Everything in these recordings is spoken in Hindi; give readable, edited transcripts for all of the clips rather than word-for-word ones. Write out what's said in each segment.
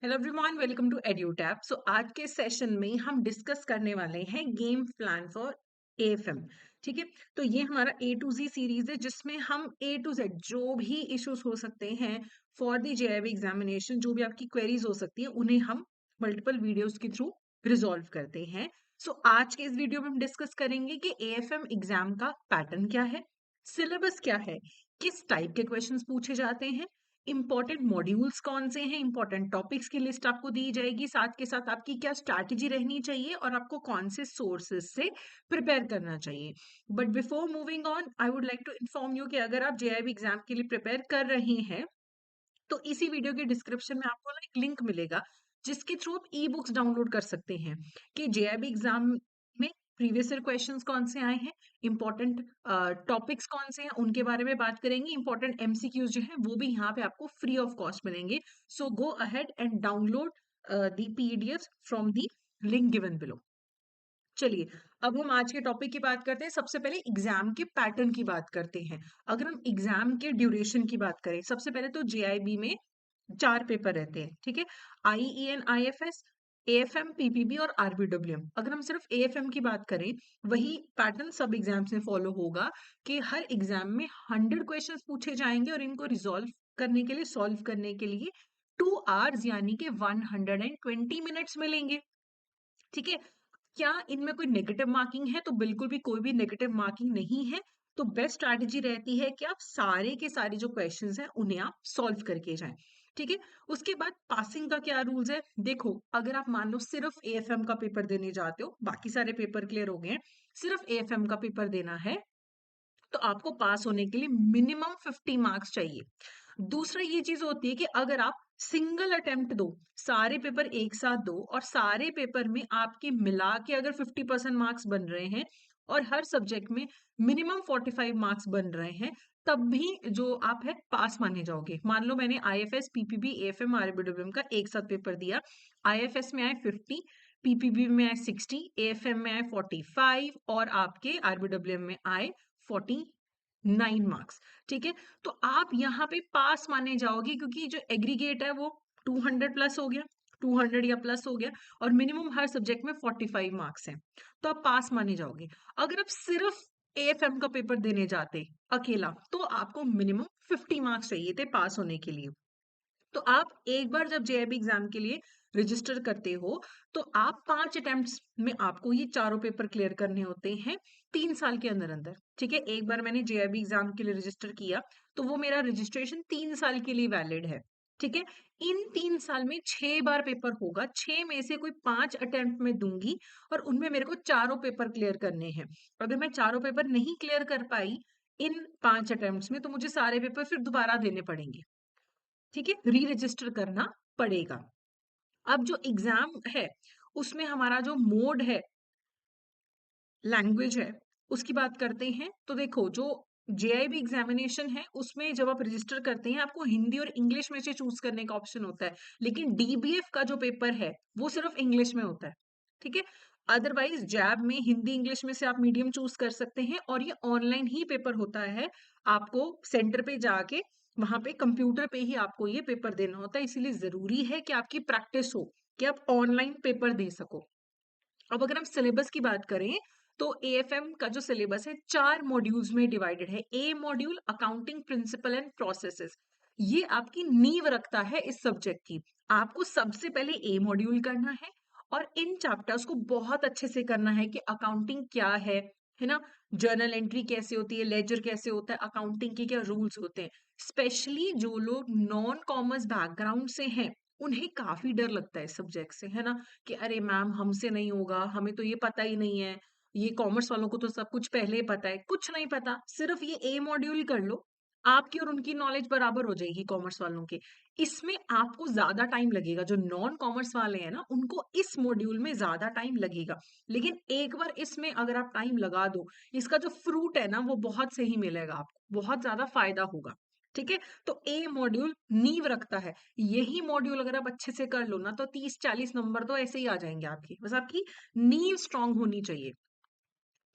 Hello everyone, welcome to Edutap. So आज के सेशन में हम डिस्कस करने वाले हैं गेम प्लान फॉर एएफएम। ठीक है, तो ये हमारा ए टू जी सीरीज है जिसमें हम ए टू जेड जो भी इश्यूज हो सकते हैं फॉर द जेईई एग्जामिनेशन, जो भी आपकी क्वेरीज हो सकती है उन्हें हम मल्टीपल वीडियोस के थ्रू रिजॉल्व करते हैं। सो आज के इस वीडियो में हम डिस्कस करेंगे कि एएफएम एग्जाम का पैटर्न क्या है, सिलेबस क्या है, किस टाइप के क्वेश्चंस पूछे जाते हैं, इंपॉर्टेंट मॉड्यूल्स कौन से हैं, इंपॉर्टेंट टॉपिक्स की लिस्ट आपको दी जाएगी, साथ के साथ आपकी क्या स्ट्रैटेजी रहनी चाहिए और आपको कौन से सोर्सेज से प्रिपेयर करना चाहिए। But before moving on, I would like to inform you कि अगर आप जेईई एग्जाम के लिए प्रिपेयर कर रहे हैं तो इसी वीडियो के डिस्क्रिप्शन में आपको ना एक लिंक मिलेगा जिसके थ्रू आप ई बुक्स डाउनलोड कर सकते हैं कि जेईई एग्जाम में प्रीवियस ईयर क्वेश्चंस कौन से आए हैं, इंपॉर्टेंट टॉपिक्स कौन से हैं उनके बारे में बात करेंगे, इंपॉर्टेंट एमसीक्यूज जो हैं वो भी यहाँ पे आपको फ्री ऑफ कॉस्ट मिलेंगे। So go ahead and download the PDF from the link given below. चलिए, अब हम आज के टॉपिक की बात करते हैं। सबसे पहले एग्जाम के पैटर्न की बात करते हैं। अगर हम एग्जाम के ड्यूरेशन की बात करें, सबसे पहले तो जेआईबी में 4 पेपर रहते हैं। ठीक है, आईईएन, आईएफएस, एएफएम, पीपीबी और आरबीडब्ल्यूएम। अगर हम सिर्फ एएफएम की बात करें, वही पैटर्न सब एग्जाम्स में फॉलो होगा कि हर एग्जाम में 100 क्वेश्चंस पूछे जाएंगे और इनको रिजॉल्व करने के लिए, सॉल्व करने के लिए 2 आवर्स यानी कि 120 मिनट्स मिलेंगे। ठीक है, क्या इनमें कोई नेगेटिव मार्किंग है? तो बिल्कुल भी कोई भी नेगेटिव मार्किंग नहीं है। तो बेस्ट स्ट्रैटेजी रहती है कि आप सारे के सारे जो क्वेश्चंस हैं उन्हें आप सॉल्व करके जाएं। ठीक है, उसके बाद पासिंग का क्या रूल्स है? देखो, अगर आप मान लो सिर्फ एएफएम का पेपर देने जाते हो, बाकी सारे पेपर क्लियर हो गए हैं, सिर्फ एएफएम का पेपर देना है, तो आपको पास होने के लिए मिनिमम 50 मार्क्स चाहिए। दूसरा ये चीज होती है कि अगर आप सिंगल अटेम्प्ट दो, सारे पेपर एक साथ दो और सारे पेपर में आपके मिला के अगर 50% मार्क्स बन रहे हैं और हर सब्जेक्ट में मिनिमम 45 मार्क्स बन रहे हैं, तब भी जो आप है पास माने जाओगे। मान लो मैंने आईएफएस, पीपीबी, एएफएम, आरबीडब्ल्यूएम का एक साथ पेपर दिया, आईएफएस में आए 50, पीपीबी में आए 60, एएफएम में आए 45 और आपके आरबीडब्ल्यूएम में आए 49 मार्क्स। ठीक है, तो आप यहाँ पे पास माने जाओगे क्योंकि जो एग्रीगेट है वो 200 प्लस हो गया, 200 या प्लस हो गया और मिनिमम हर सब्जेक्ट में 45 मार्क्स हैं, तो आप पास माने जाओगे। अगर आप सिर्फ एएफएम का पेपर देने जाते अकेला, तो आपको मिनिमम 50 मार्क्स चाहिए थे पास होने के लिए। तो आप एक बार जब जेईई एग्जाम के लिए रजिस्टर करते हो, तो आप 5 अटेम्प्ट्स में आपको ये चारों पेपर क्लियर करने होते हैं 3 साल के अंदर अंदर। ठीक है, एक बार मैंने जेईई एग्जाम के लिए रजिस्टर किया तो वो मेरा रजिस्ट्रेशन 3 साल के लिए वैलिड है। ठीक है, इन 3 साल में 6 बार पेपर होगा, 6 में से कोई 5 अटेम्प्ट में दूंगी और उनमें मेरे को चारों पेपर क्लियर करने हैं। अगर मैं चारों पेपर नहीं क्लियर कर पाई इन 5 अटेम्प्ट्स में, तो मुझे सारे पेपर फिर दोबारा देने पड़ेंगे। ठीक है, री रजिस्टर करना पड़ेगा। अब जो एग्जाम है उसमें हमारा जो मोड है, लैंग्वेज है, उसकी बात करते हैं। तो देखो, जो जेआईबी एग्जामिनेशन है उसमें जब आप रजिस्टर करते हैं आपको हिंदी और इंग्लिश में से चूज करने का ऑप्शन होता है, लेकिन डीबीएफ का जो पेपर है वो सिर्फ इंग्लिश में होता है। ठीक है, अदरवाइज जैब में हिंदी इंग्लिश में से आप मीडियम चूज कर सकते हैं और ये ऑनलाइन ही पेपर होता है। आपको सेंटर पे जाके वहां पे कंप्यूटर पे ही आपको ये पेपर देना होता है, इसीलिए जरूरी है कि आपकी प्रैक्टिस हो कि आप ऑनलाइन पेपर दे सको। अब अगर हम सिलेबस की बात करें, तो एएफएम का जो सिलेबस है 4 मॉड्यूल्स में डिवाइडेड है। A module accounting principle and processes, ये आपकी नींव रखता है इस सब्जेक्ट की। आपको सबसे पहले ए मॉड्यूल करना है और इन चैप्टर्स को बहुत अच्छे से करना है कि अकाउंटिंग क्या है ना, जर्नल एंट्री कैसे होती है, लेजर कैसे होता है, अकाउंटिंग के क्या रूल्स होते हैं। स्पेशली जो लोग नॉन कॉमर्स बैकग्राउंड से हैं उन्हें काफी डर लगता है सब्जेक्ट से, है ना, कि अरे मैम हमसे नहीं होगा, हमें तो ये पता ही नहीं है, ये कॉमर्स वालों को तो सब कुछ पहले ही पता है। कुछ नहीं पता, सिर्फ ये ए मॉड्यूल कर लो, आपकी और उनकी नॉलेज बराबर हो जाएगी कॉमर्स वालों के। इसमें आपको ज्यादा टाइम लगेगा, जो नॉन कॉमर्स वाले हैं ना उनको इस मॉड्यूल में ज्यादा टाइम लगेगा, लेकिन एक बार इसमें अगर आप टाइम लगा दो, इसका जो फ्रूट है ना वो बहुत सही मिलेगा, आपको बहुत ज्यादा फायदा होगा। ठीक है, तो ए मॉड्यूल नींव रखता है। यही मॉड्यूल अगर आप अच्छे से कर लो ना तो 30-40 नंबर तो ऐसे ही आ जाएंगे आपके, बस आपकी नींव स्ट्रांग होनी चाहिए।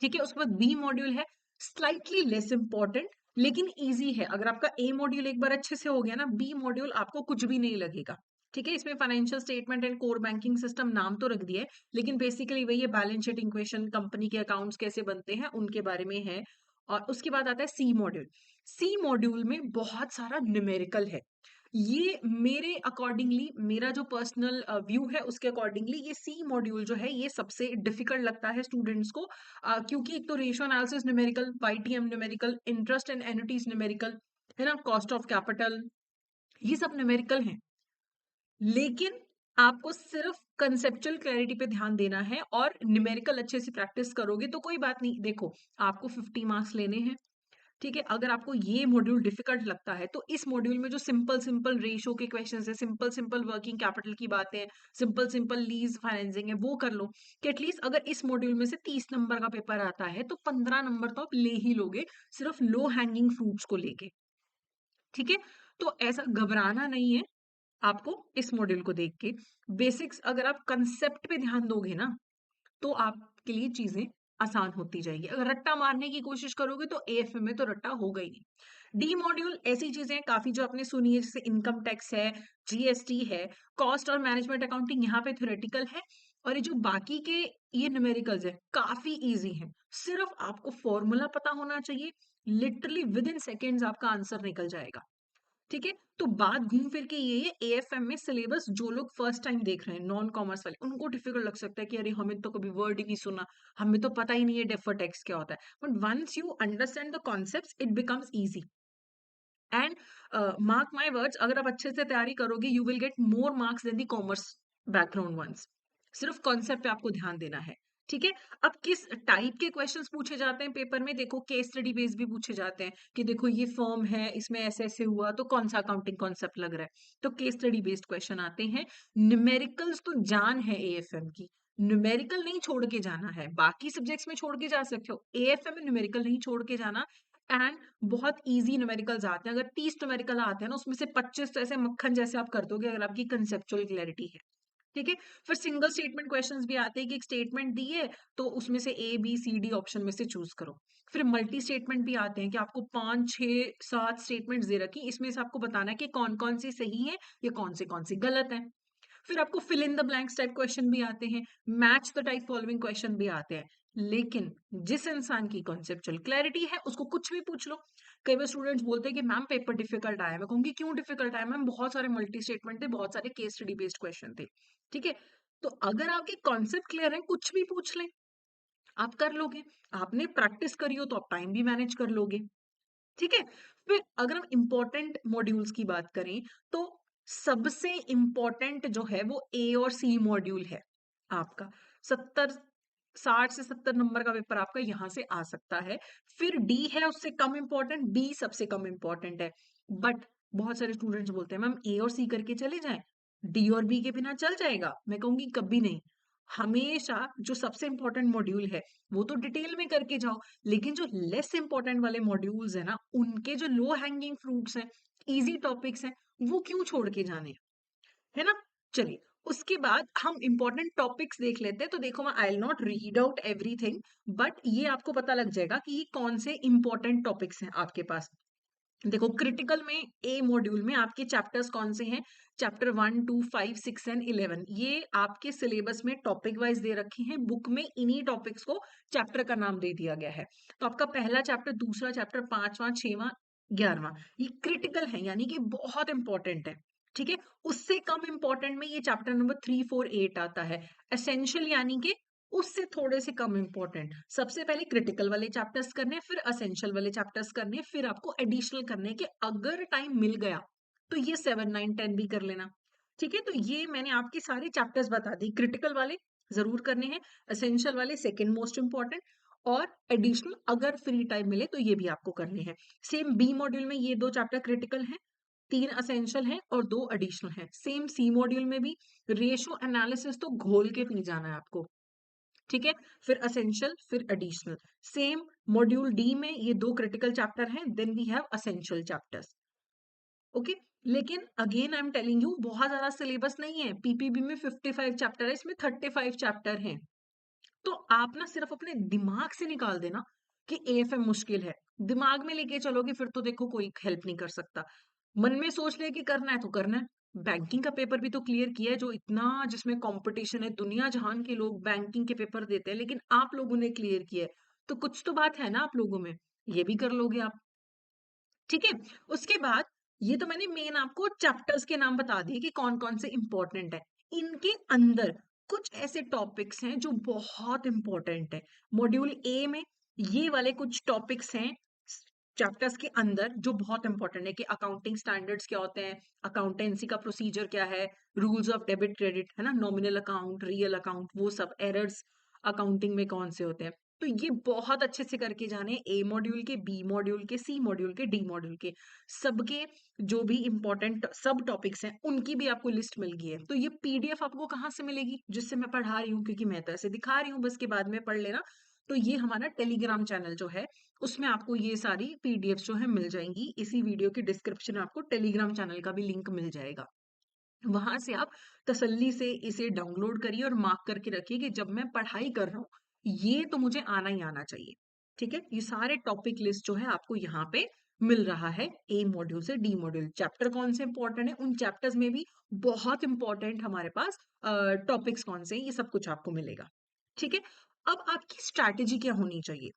ठीक है, उसके बाद बी मॉड्यूल है, स्लाइटली लेस इंपॉर्टेंट लेकिन इजी है। अगर आपका ए मॉड्यूल एक बार अच्छे से हो गया ना, बी मॉड्यूल आपको कुछ भी नहीं लगेगा। ठीक है, इसमें financial statement and core banking system नाम तो रख दिया है, लेकिन बेसिकली वही है, बैलेंस शीट इक्वेशन, कंपनी के अकाउंट्स कैसे बनते हैं उनके बारे में है। और उसके बाद आता है सी मॉड्यूल। सी मॉड्यूल में बहुत सारा न्यूमेरिकल है। ये मेरे अकॉर्डिंगली, मेरा जो पर्सनल व्यू है उसके अकॉर्डिंगली, ये सी मॉड्यूल जो है ये सबसे डिफिकल्ट लगता है स्टूडेंट्स को, क्योंकि एक तो ratio analysis numerical, YTM numerical, interest and annuities numerical, है ना, कॉस्ट ऑफ कैपिटल, ये सब न्यूमेरिकल हैं। लेकिन आपको सिर्फ कंसेप्चुअल क्लैरिटी पे ध्यान देना है और न्यूमेरिकल अच्छे से प्रैक्टिस करोगे तो कोई बात नहीं। देखो, आपको 50 मार्क्स लेने हैं, ठीक है। अगर आपको ये मॉड्यूल डिफिकल्ट लगता है तो इस मॉड्यूल में जो सिंपल सिंपल रेशो के क्वेश्चंस है, सिंपल सिंपल वर्किंग कैपिटल की बातें हैं, सिंपल सिंपल लीज फाइनेंसिंग है, वो कर लो कि एटलीस्ट अगर इस मॉड्यूल में से 30 नंबर का पेपर आता है तो 15 नंबर तो आप ले ही लोगे, सिर्फ लो हैंगिंग फ्रूट्स को लेके। ठीक है, तो ऐसा घबराना नहीं है आपको इस मॉड्यूल को देख के। बेसिक्स अगर आप कंसेप्ट पे ध्यान दोगे ना तो आपके लिए चीजें आसान होती जाएगी। अगर रट्टा मारने की कोशिश करोगे तो एएफएम में तो रट्टा होगा ही नहीं। डी मॉड्यूल ऐसी चीजें हैं काफी जो आपने सुनी है, जैसे इनकम टैक्स है, जीएसटी है, कॉस्ट और मैनेजमेंट अकाउंटिंग यहाँ पे थ्योरेटिकल है। और ये जो बाकी के ये न्यूमेरिकल्स है काफी इजी है, सिर्फ आपको फॉर्मूला पता होना चाहिए, लिटरली विद इन सेकेंड्स आपका आंसर निकल जाएगा। ठीक है, तो बात घूम फिर के ये है, एएफएम में सिलेबस जो लोग फर्स्ट टाइम देख रहे हैं नॉन कॉमर्स वाले, उनको डिफिकल्ट लग सकता है कि अरे हमें तो कभी वर्ड ही नहीं सुना, हमें तो पता ही नहीं है डेफर टेक्स क्या होता है। But once you understand the concepts it becomes easy. And mark my words, अगर आप अच्छे से तैयारी करोगे you will get more marks than the commerce background ones. सिर्फ कॉन्सेप्ट पे आपको ध्यान देना है। ठीक है, अब किस टाइप के क्वेश्चंस पूछे जाते हैं पेपर में, देखो केस स्टडी बेस भी पूछे जाते हैं कि देखो ये फर्म है, इसमें ऐसे ऐसे हुआ तो कौन सा अकाउंटिंग कॉन्सेप्ट लग रहा है, तो केस स्टडी बेस्ड क्वेश्चन आते हैं। न्यूमेरिकल्स तो जान है एएफएम की, न्यूमेरिकल नहीं छोड़ के जाना है, बाकी सब्जेक्ट्स में छोड़ के जा सकते हो, एएफएम में न्यूमेरिकल नहीं छोड़ के जाना। एंड बहुत इजी न्यूमेरिकल्स आते हैं, अगर 30 न्यूमेरिकल आते हैं ना उसमें से 25 तो ऐसे मक्खन जैसे आप कर दोगे अगर आपकी कंसेप्चुअल क्लैरिटी है। ठीक है, फिर सिंगल स्टेटमेंट क्वेश्चंस भी आते हैं कि एक स्टेटमेंट दी है तो उसमें से A B C D option में से चूज करो। फिर मल्टी स्टेटमेंट भी आते हैं कि आपको 5 6 7 स्टेटमेंट्स दे रखी, इसमें से आपको बताना है कि कौन कौन सी सही है या कौन सी गलत है। फिर आपको fill in the blanks type question भी आते हैं, match the type following question भी आते हैं। लेकिन जिस इंसान की कॉन्सेप्चुअल क्लैरिटी है उसको कुछ भी पूछ लो। कई बार स्टूडेंट्स बोलते हैं कि मैम पेपर डिफिकल्ट आया, मैं कहूंगी क्यों डिफिकल्ट आया मैम, बहुत सारे मल्टी स्टेटमेंट थे, बहुत सारे केस स्टडी बेस्ड क्वेश्चन थे। ठीक है, तो अगर आपके कॉन्सेप्ट क्लियर है कुछ भी पूछ लें, आप कर लोगे। आपने प्रैक्टिस करी हो तो आप टाइम भी मैनेज कर लोगे। ठीक है, फिर अगर हम इंपॉर्टेंट मॉड्यूल्स की बात करें तो सबसे इंपॉर्टेंट जो है वो ए और सी मॉड्यूल है आपका। 60 से 70 नंबर का पेपर आपका यहां से आ सकता है। फिर डी है उससे कम इंपॉर्टेंट, बी सबसे कम इंपॉर्टेंट है। बट बहुत सारे स्टूडेंट्स बोलते हैं मैम ए और सी करके चले जाएं, डी और बी के बिना चल जाएगा। मैं कहूंगी कभी नहीं, हमेशा जो सबसे इंपॉर्टेंट मॉड्यूल है वो तो डिटेल में करके जाओ, लेकिन जो लेस इंपॉर्टेंट वाले मॉड्यूल्स है ना, उनके जो लो हैंगिंग फ्रूट्स हैं, इजी टॉपिक्स हैं, वो क्यों छोड़ के जाने, है ना। चलिए, उसके बाद हम इंपॉर्टेंट टॉपिक्स देख लेते हैं। तो देखो, मैं I will not read out everything, but ये आपको पता लग जाएगा कि ये कौन से इंपॉर्टेंट टॉपिक्स हैं आपके पास। देखो, क्रिटिकल में ए मॉड्यूल में आपके चैप्टर्स कौन से हैं, चैप्टर 1 2 5 6 एंड 11, ये आपके सिलेबस में टॉपिक वाइज दे रखे हैं, बुक में इन्हीं टॉपिक्स को चैप्टर का नाम दे दिया गया है। तो आपका पहला चैप्टर, दूसरा चैप्टर, 5वां 6वां 11वां, ये क्रिटिकल है यानी कि बहुत इंपॉर्टेंट है। ठीक है, उससे कम इंपॉर्टेंट में ये चैप्टर नंबर 3 4 8 आता है, एसेंशियल यानी कि उससे थोड़े से कम इंपॉर्टेंट। सबसे पहले क्रिटिकल वाले चैप्टर्स करने, फिर असेंशियल वाले चैप्टर्स करने, फिर आपको एडिशनल करने के अगर टाइम मिल गया तो ये 7 9 10 भी कर लेना। ठीक है, तो ये मैंने आपके सारे चैप्टर्स बता दी, क्रिटिकल वाले जरूर करने हैं, असेंशियल वाले सेकेंड मोस्ट इंपॉर्टेंट, और एडिशनल अगर फ्री टाइम मिले तो ये भी आपको करने हैं। सेम बी मॉड्यूल में ये 2 चैप्टर क्रिटिकल हैं, 3 असेंशियल हैं और 2 एडिशनल हैं। सेम सी मॉड्यूल में भी रेशियो एनालिसिस तो घोल के पी जाना है आपको। ठीक है, फिर असेंशियल फिर एडिशनल। सेम मॉड्यूल डी में ये 2 क्रिटिकल चैप्टर हैं, then we have essential chapters. Okay, लेकिन again I am telling you बहुत ज्यादा सिलेबस नहीं है, पीपीबी में 55 चैप्टर है, इसमें 35 चैप्टर हैं। तो आप ना सिर्फ अपने दिमाग से निकाल देना कि एएफएम मुश्किल है, दिमाग में लेके चलोगे फिर तो देखो कोई हेल्प नहीं कर सकता। मन में सोच ले कि करना है तो करना है, बैंकिंग का पेपर भी तो क्लियर किया है, जो इतना जिसमें कंपटीशन है, दुनिया जहान के लोग बैंकिंग के पेपर देते हैं, लेकिन आप लोगों ने क्लियर किया है, तो कुछ तो बात है ना आप लोगों में, ये भी कर लोगे आप। ठीक है? उसके बाद ये तो मैंने मेन आपको चैप्टर्स के नाम बता दिए कि कौन-कौन से इम्पोर्टेंट है। इनके अंदर कुछ ऐसे टॉपिक्स हैं जो बहुत इम्पोर्टेंट है। मॉड्यूल ए में ये वाले कुछ टॉपिक्स हैं चैप्टर्स के अंदर जो बहुत इम्पोर्टेंट है कि अकाउंटिंग स्टैंडर्ड्स क्या होते हैं, अकाउंटेंसी का प्रोसीजर क्या है, रूल्स ऑफ डेबिट क्रेडिट, है ना? नॉमिनल अकाउंट, रियल अकाउंट, वो सब एरर्स अकाउंटिंग में कौन से होते हैं। तो ये बहुत अच्छे से करके जाने ए मॉड्यूल के, बी मॉड्यूल के, सी मॉड्यूल के, डी मॉड्यूल के, सबके जो भी इंपॉर्टेंट सब टॉपिक्स हैं उनकी भी आपको लिस्ट मिल गई है। तो ये पीडीएफ आपको कहाँ से मिलेगी, जिससे मैं पढ़ा रही हूँ, क्योंकि मैं तो ऐसे दिखा रही हूँ बस, के बाद में पढ़ लेना। तो ये हमारा टेलीग्राम चैनल जो है उसमें आपको ये सारी पीडीएफ जो है मिल जाएंगी। इसी वीडियो के डिस्क्रिप्शन में आपको टेलीग्राम चैनल का भी लिंक मिल जाएगा। वहां से आप तसल्ली से इसे डाउनलोड करिए और मार्क करके रखिए कि जब मैं पढ़ाई कर रहा हूँ ये तो मुझे आना ही आना चाहिए। ठीक है, ये सारे टॉपिक लिस्ट जो है आपको यहाँ पे मिल रहा है, ए मॉड्यूल से डी मॉड्यूल। चैप्टर कौन से इंपॉर्टेंट है, उन चैप्टर्स में भी बहुत इंपॉर्टेंट हमारे पास टॉपिक्स कौन से हैं, ये सब कुछ आपको मिलेगा। ठीक है, अब आपकी स्ट्रैटेजी क्या होनी चाहिए।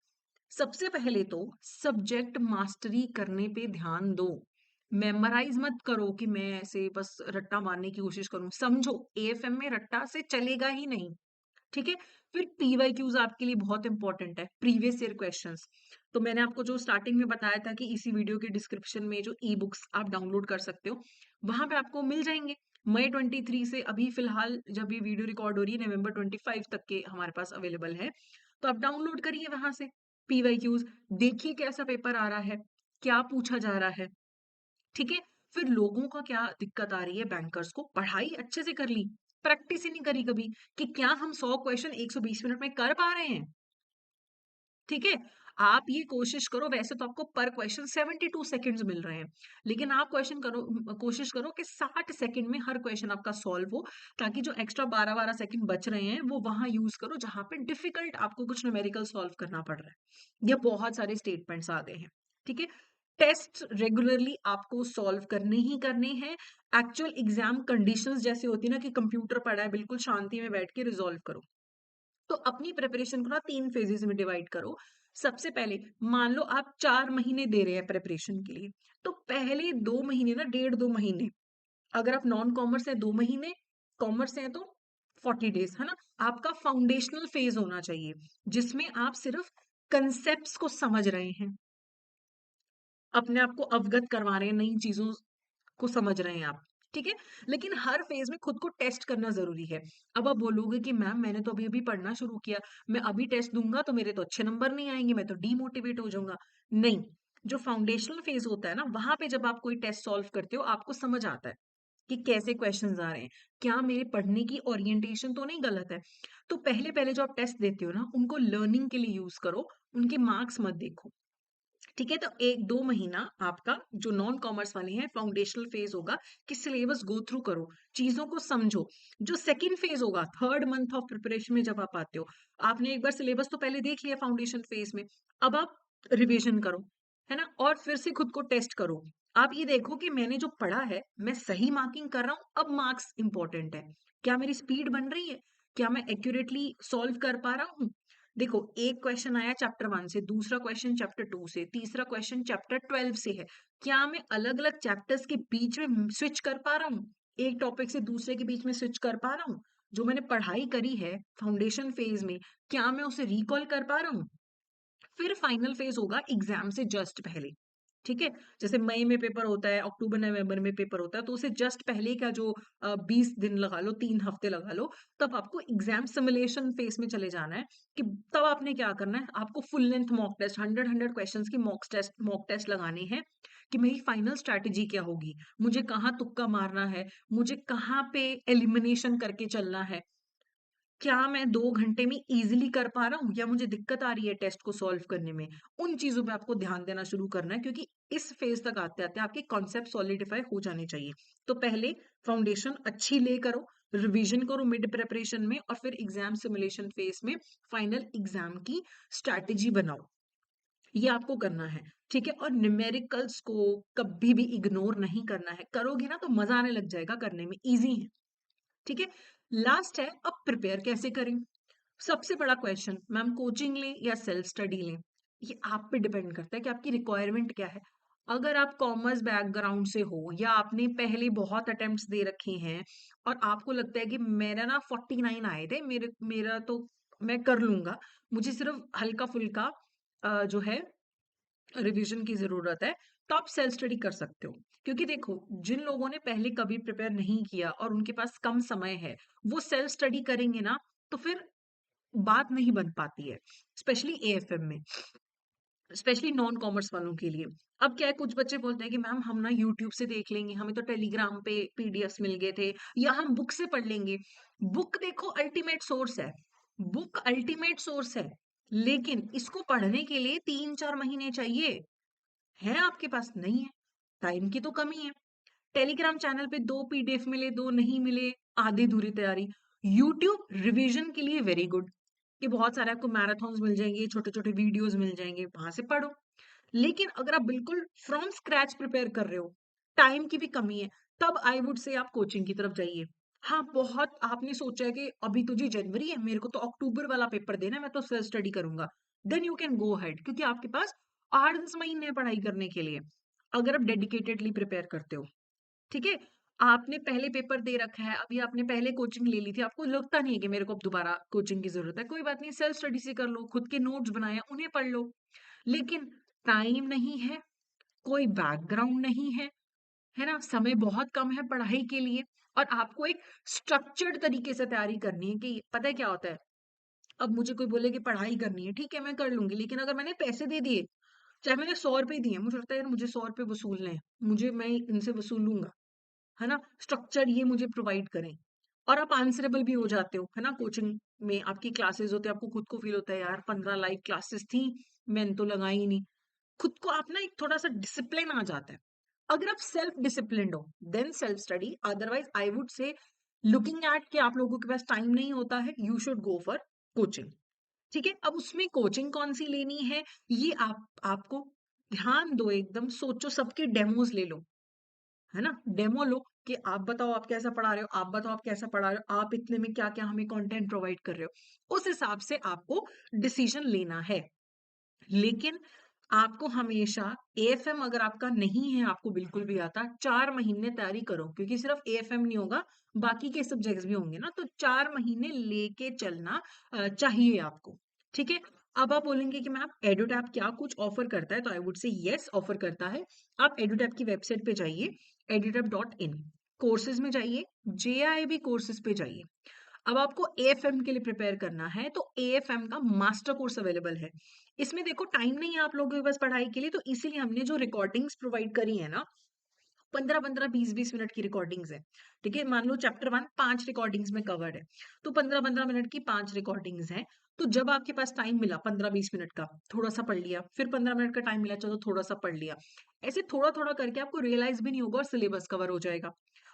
सबसे पहले तो सब्जेक्ट मास्टरी करने पे ध्यान दो। मेमोराइज मत करो कि मैं ऐसे बस रट्टा मारने की कोशिश करूं। समझो एएफएम में रट्टा से चलेगा ही नहीं। ठीक है, फिर पीवाईक्यूज आपके लिए बहुत इंपॉर्टेंट है, प्रीवियस ईयर क्वेश्चंस। तो मैंने आपको जो स्टार्टिंग में बताया था कि इसी वीडियो के डिस्क्रिप्शन में जो ई बुक्स आप डाउनलोड कर सकते हो, वहां पे आपको मिल जाएंगे। मई 23 से अभी फिलहाल जब ये वीडियो रिकॉर्ड हो रही है नवंबर 25 तक के हमारे पास अवेलेबल है। तो आप डाउनलोड करिए वहां से पीवाईक्यूज, देखिए कैसा पेपर आ रहा है, क्या पूछा जा रहा है। ठीक है, फिर लोगों का क्या दिक्कत आ रही है, बैंकर्स को पढ़ाई अच्छे से कर ली, प्रैक्टिस ही नहीं करी कभी, कि क्या हम 100 क्वेश्चन 120 मिनट में कर पा रहे हैं। ठीक है, आप ये कोशिश करो, वैसे तो आपको पर क्वेश्चन 72 सेकंड्स मिल रहे हैं, लेकिन आप क्वेश्चन करो, कोशिश करो कि 60 सेकंड में हर क्वेश्चन आपका सॉल्व हो, ताकि जो एक्स्ट्रा 12-12 सेकंड बच रहे हैं वो वहां यूज करो जहां पे डिफिकल्ट आपको कुछ न्यूमेरिकल सॉल्व करना पड़ रहा है, या बहुत सारे स्टेटमेंट्स आ गए हैं। ठीक है, टेस्ट रेगुलरली आपको सॉल्व करने ही करने हैं। एक्चुअल एग्जाम कंडीशंस जैसे होती है ना कि कंप्यूटर पड़ा है, बिल्कुल शांति में बैठ के रिजॉल्व करो। तो अपनी प्रिपरेशन को ना 3 फेजेस में डिवाइड करो। सबसे पहले मान लो आप 4 महीने दे रहे हैं प्रिपरेशन के लिए, तो पहले 2 महीने ना, डेढ़ 2 महीने, अगर आप नॉन कॉमर्स है 2 महीने, कॉमर्स है तो 40 डेज, है ना? आपका फाउंडेशनल फेज होना चाहिए, जिसमें आप सिर्फ कंसेप्ट्स को समझ रहे हैं, अपने आप को अवगत करवा रहे हैं, नई चीजों को समझ रहे हैं आप। ठीक है, लेकिन हर फेज में खुद को टेस्ट करना जरूरी है। अब आप बोलोगे कि मैम मैंने तो अभी अभी पढ़ना शुरू किया, मैं अभी टेस्ट दूंगा तो मेरे तो अच्छे नंबर नहीं आएंगे, मैं तो डीमोटिवेट हो जाऊंगा। नहीं, जो फाउंडेशनल फेज होता है ना, वहां पे जब आप कोई टेस्ट सॉल्व करते हो आपको समझ आता है कि कैसे क्वेश्चंस आ रहे हैं, क्या मेरे पढ़ने की ओरिएंटेशन तो नहीं गलत है। तो पहले पहले जो आप टेस्ट देते हो ना, उनको लर्निंग के लिए यूज करो, उनके मार्क्स मत देखो। ठीक है, तो 1-2 महीना आपका जो नॉन कॉमर्स वाले हैं फाउंडेशनल फेज होगा, कि सिलेबस गो थ्रू करो, चीजों को समझो। जो सेकंड फेज होगा, थर्ड मंथ ऑफ प्रिपरेशन में जब आप आते हो, आपने एक बार सिलेबस तो पहले देख लिया फाउंडेशन फेज में, अब आप रिवीजन करो, है ना? और फिर से खुद को टेस्ट करो। आप ये देखो कि मैंने जो पढ़ा है मैं सही मार्किंग कर रहा हूँ, अब मार्क्स इंपॉर्टेंट है। क्या मेरी स्पीड बन रही है, क्या मैं एक्यूरेटली सॉल्व कर पा रहा हूँ। देखो, एक क्वेश्चन आया चैप्टर 1 से, दूसरा क्वेश्चन चैप्टर 2 से, तीसरा क्वेश्चन चैप्टर 12 से है। क्या मैं अलग अलग चैप्टर्स के बीच में स्विच कर पा रहा हूँ, एक टॉपिक से दूसरे के बीच में स्विच कर पा रहा हूँ। जो मैंने पढ़ाई करी है फाउंडेशन फेज में, क्या मैं उसे रिकॉल कर पा रहा हूँ। फिर फाइनल फेज होगा एग्जाम से जस्ट पहले। ठीक है, जैसे मई में पेपर होता है, अक्टूबर नवंबर में पेपर होता है, तो उसे जस्ट पहले का जो 20 दिन लगा लो, 3 हफ्ते लगा लो, तब आपको एग्जाम सिमुलेशन फेज में चले जाना है। कि तब आपने क्या करना है, आपको full length mock test, 100 questions की मॉक टेस्ट लगाने हैं, कि मेरी फाइनल स्ट्रैटेजी क्या होगी, मुझे कहाँ तुक्का मारना है, मुझे कहाँ पे एलिमिनेशन करके चलना है, क्या मैं 2 घंटे में इज़िली कर पा रहा हूँ या मुझे दिक्कत आ रही है टेस्ट को सॉल्व करने में? उन चीज़ों पे आपको ध्यान देना शुरू करना है, क्योंकि इस फेज़ तक आते-आते आपके कॉन्सेप्ट सॉलिडिफाई हो जाने चाहिए। तो पहले फाउंडेशन अच्छी ले करो, रिवीजन करो मिड प्रिपरेशन में, और फिर एग्ज़ाम सिमुलेशन फेज़ में फाइनल एग्ज़ाम की स्ट्रैटेजी बनाओ। ये आपको करना है, ठीक है? और न्यूमेरिकल्स को कभी भी इग्नोर नहीं करना है, करोगे ना तो मजा आने लग जाएगा, करने में इजी है, ठीक है? लास्ट है, अब प्रिपेयर कैसे करें? सबसे बड़ा क्वेश्चन, मैम कोचिंग लें या सेल्फ स्टडी लें? ये आप पे डिपेंड करता है कि आपकी रिक्वायरमेंट क्या है। अगर आप कॉमर्स बैकग्राउंड से हो या आपने पहले बहुत अटेम्प्ट्स दे रखे हैं और आपको लगता है कि मेरा ना 49 आए थे, मेरा तो मैं कर लूंगा, मुझे सिर्फ हल्का फुल्का जो है रिवीजन की जरूरत है, तो आप सेल्फ स्टडी कर सकते हो। क्योंकि देखो, जिन लोगों ने पहले कभी प्रिपेयर नहीं किया और उनके पास कम समय है, वो सेल्फ स्टडी करेंगे ना, तो फिर बात नहीं बन पाती है, स्पेशली एएफएम में, स्पेशली नॉन कॉमर्स वालों के लिए। अब क्या है, कुछ बच्चे बोलते हैं कि मैम हम ना यूट्यूब से देख लेंगे, हमें तो टेलीग्राम पे पीडीएफ्स मिल गए थे, या हम बुक से पढ़ लेंगे। बुक देखो अल्टीमेट सोर्स है, बुक अल्टीमेट सोर्स है, लेकिन इसको पढ़ने के लिए 3-4 महीने चाहिए। है आपके पास? नहीं है, टाइम की तो कमी है। टेलीग्राम चैनल पे 2 पीडीएफ मिले, 2 नहीं मिले, आधी अधूरी तैयारी। यूट्यूब रिवीजन के लिए वेरी गुड, कि बहुत सारे आपको मैराथन्स मिल जाएंगे, छोटे छोटे वीडियोस मिल जाएंगे, वहां से पढ़ो। लेकिन अगर आप बिल्कुल फ्रॉम स्क्रैच प्रिपेयर कर रहे हो, टाइम की भी कमी है, तब आई वुड से आप कोचिंग की तरफ जाइए। हाँ, बहुत आपने सोचा है कि अभी तो जी जनवरी है, मेरे को तो अक्टूबर वाला पेपर देना है, मैं तो सेल्फ स्टडी करूंगा, then you can go ahead, क्योंकि आपके पास 8-10 महीने हैं पढ़ाई करने के लिए, अगर आप डेडिकेटेडली प्रिपेयर करते हो, ठीक है? आपने पहले पेपर दे रखा है, अभी आपने पहले कोचिंग ले ली थी, आपको लगता नहीं है कि मेरे को अब दोबारा कोचिंग की जरूरत है, कोई बात नहीं, सेल्फ स्टडी से कर लो, खुद के नोट्स बनाए हैं, उन्हें पढ़ लो। लेकिन टाइम नहीं है, कोई बैकग्राउंड नहीं है ना? समय बहुत कम है पढ़ाई के लिए, और आपको एक स्ट्रक्चर्ड तरीके से तैयारी करनी है। कि पता है क्या होता है, अब मुझे कोई बोले कि पढ़ाई करनी है, ठीक है मैं कर लूंगी, लेकिन अगर मैंने पैसे दे दिए, चाहे मैंने 100 रुपए दिए, मुझे लगता है यार मुझे 100 रुपए वसूलने हैं, मैं इनसे वसूलूंगा, है ना? स्ट्रक्चर ये मुझे प्रोवाइड करें, और आप आंसरेबल भी हो जाते हो, है ना? कोचिंग में आपकी क्लासेस होते हैं, आपको खुद को फील होता है यार 15 लाइव क्लासेस थी, मैंने तो लगाई ही नहीं। खुद को आप ना एक थोड़ा सा डिसिप्लिन आ जाता है। अगर आप सेल्फ डिसिप्लिन्ड हो, then self study, otherwise I would say, looking at कि आप लोगों के पास टाइम नहीं होता है, you should go for coaching, ठीक है? अब उसमें कोचिंग कौन सी लेनी है, ये आपको ध्यान दो, एकदम सोचो, सबके डेमोज ले लो, है ना? डेमो लो कि आप बताओ आप कैसा पढ़ा रहे हो, आप बताओ आप कैसा पढ़ा रहे हो, आप इतने में क्या क्या हमें कंटेंट प्रोवाइड कर रहे हो, उस हिसाब से आपको डिसीजन लेना है। लेकिन आपको हमेशा, एएफएम अगर आपका नहीं है, आपको बिल्कुल भी आता, 4 महीने तैयारी करो, क्योंकि सिर्फ एएफएम नहीं होगा, बाकी के सब्जेक्ट्स भी होंगे ना, तो 4 महीने लेके चलना चाहिए आपको, ठीक है? अब आप बोलेंगे कि मैम एडुटैप क्या कुछ ऑफर करता है, तो आई वुड से यस, ऑफर करता है। आप एडुटैप की वेबसाइट पे जाइए, edutap.in, कोर्सेज में जाइए, जेआईबी कोर्सेज पे जाइए। अब आपको एएफएम के लिए प्रिपेयर करना है, तो एएफएम का मास्टर कोर्स अवेलेबल है। इसमें देखो टाइम नहीं है आप लोगों के पास पढ़ाई के लिए, तो इसीलिए हमने जो रिकॉर्डिंग्स प्रोवाइड करी है ना, 15-15, 20-20 मिनट की रिकॉर्डिंग्स है, ठीक है? मान लो चैप्टर 1 5 रिकॉर्डिंग्स में कवर्ड है, तो 15-15 मिनट की 5 रिकॉर्डिंग्स हैं। तो जब आपके पास टाइम मिला 15-20 मिनट का, थोड़ा सा पढ़ लिया, फिर 15 मिनट का टाइम मिला, चलो थोड़ा सा पढ़ लिया, ऐसे थोड़ा थोड़ा करके आपको रियलाइज भी नहीं होगा और सिलेबस कवर हो जाएगा।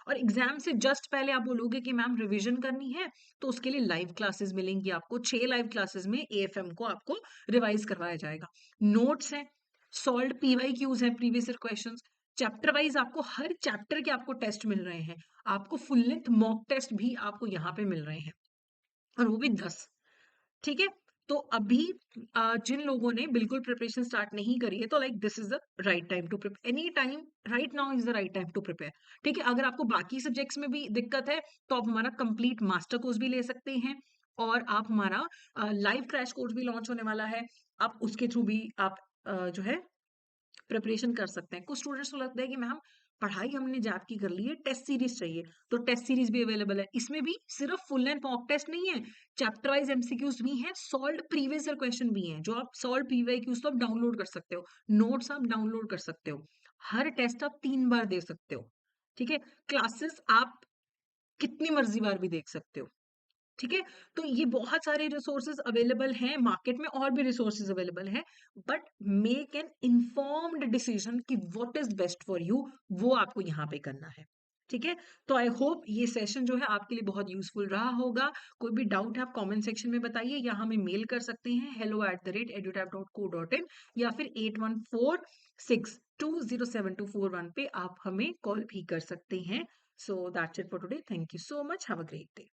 और एग्जाम से जस्ट पहले आप बोलोगे कि मैम रिवीजन करनी है, तो उसके लिए लाइव क्लासेस मिलेंगी आपको, 6 लाइव क्लासेस में एएफएम को आपको रिवाइज करवाया जाएगा। नोट्स हैं, सॉल्व पीवाईक्यूज है, previous year questions, chapter wise आपको हर चैप्टर के आपको टेस्ट मिल रहे हैं, आपको फुल लेंथ मॉक टेस्ट भी आपको यहाँ पे मिल रहे हैं, और वो भी 10, ठीक है? तो अभी जिन लोगों ने बिल्कुल प्रिपरेशन स्टार्ट नहीं करी है, तो like this is the right time to prepare, any time, right now is the right time to prepare, ठीक है? अगर आपको बाकी सब्जेक्ट्स में भी दिक्कत है, तो आप हमारा कंप्लीट मास्टर कोर्स भी ले सकते हैं, और आप हमारा लाइव क्रैश कोर्स भी लॉन्च होने वाला है, आप उसके थ्रू भी आप जो है प्रिपरेशन कर सकते हैं। कुछ स्टूडेंट्स को लगता है कि मैम पढ़ाई हमने जैप की कर ली है, टेस्ट सीरीज चाहिए, तो टेस्ट सीरीज भी अवेलेबल है। इसमें भी सिर्फ फुल एंड मॉक टेस्ट नहीं है, चैप्टर वाइज एमसीक्यूज भी हैं, सॉल्व्ड प्रीवियस ईयर क्वेश्चन भी हैं, जो आप सॉल्व पीवाईक्यूज तो आप डाउनलोड कर सकते हो, नोट्स आप डाउनलोड कर सकते हो, हर टेस्ट आप 3 बार दे सकते हो, ठीक है? क्लासेस आप कितनी मर्जी बार भी देख सकते हो, ठीक है? तो ये बहुत सारे रिसोर्सेज अवेलेबल हैं मार्केट में, और भी रिसोर्सेज अवेलेबल हैं, but make an informed decision कि what is best for you, वो आपको यहाँ पे करना है। ठीक है? तो आई होप ये सेशन जो है आपके लिए बहुत यूज़फुल रहा होगा। कोई भी डाउट है आप कमेंट सेक्शन में बताइए या हमें मेल कर सकते हैं hello@edutab.co.in या फिर 8146207241 पे आप हमें कॉल भी कर सकते हैं। So that's it for today. Thank you so much. Have a great day.